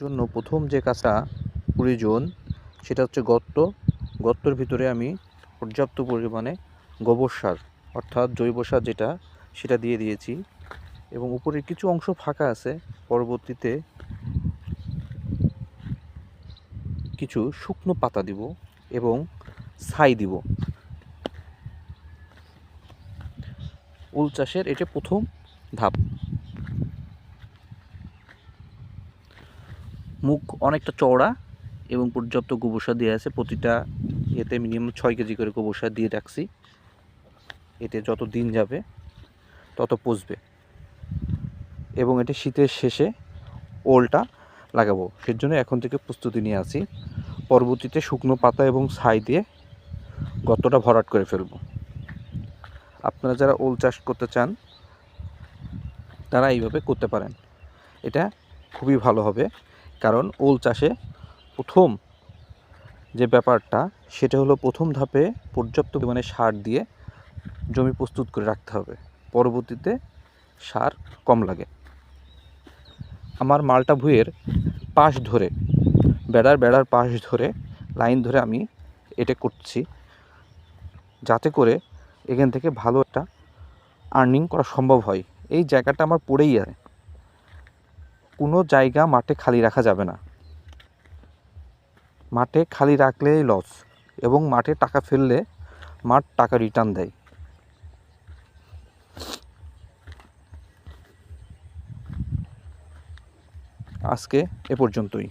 জন্য প্রথম যে কাজটা প্রয়োজন সেটা হচ্ছে গর্ত। গর্তের ভিতরে আমি পর্যাপ্ত পরিমাণে গোবর সার অর্থাৎ জৈব সার যেটা সেটা দিয়ে দিয়েছি এবং উপরে কিছু অংশ ফাঁকা আছে। পরবর্তীতে কিছু শুকনো পাতা দিব এবং ছাই দিব। উল চাষের এটা প্রথম ধাপ। মুখ অনেকটা চওড়া এবং পর্যাপ্ত গোবর সার দেওয়া আছে। প্রতিটা এতে মিনিমাম 6 কেজি করে গোবর সার দিয়ে রাখছি। এতে যত দিন যাবে তত পচবে এবং এটা শীতের শেষে ওলটা লাগাবো। সের জন্য এখন থেকে প্রস্তুতি নিয়ে আছি। পরবর্তীতে শুকনো পাতা এবং ছাই দিয়ে গর্তটা ভরাট করে ফেলবো। আপনারা যারা ওল চাষ করতে চান তারা এইভাবে করতে পারেন। এটা খুবই ভালো হবে, কারণ ওল চাষে প্রথম যে ব্যাপারটা সেটা হলো প্রথম ধাপে পর্যাপ্ত পরিমাণে সার দিয়ে জমি প্রস্তুত করে রাখতে হবে। পরবর্তীতে সার কম লাগে। আমার মালটা ভুঁইয়ের পাশ ধরে বেড়ার পাশ ধরে লাইন ধরে আমি এটা করছি, যাতে করে এখান থেকে ভালো একটা আর্নিং করা সম্ভব হয়। এই জায়গাটা আমার পড়েই আছে, কোনো জায়গা মাঠে খালি রাখা যাবে না। মাঠে খালি রাখলেই লস, এবং মাঠে টাকা ফেললে মাঠ টাকা রিটার্ন দেয়। আজকে এ পর্যন্তই।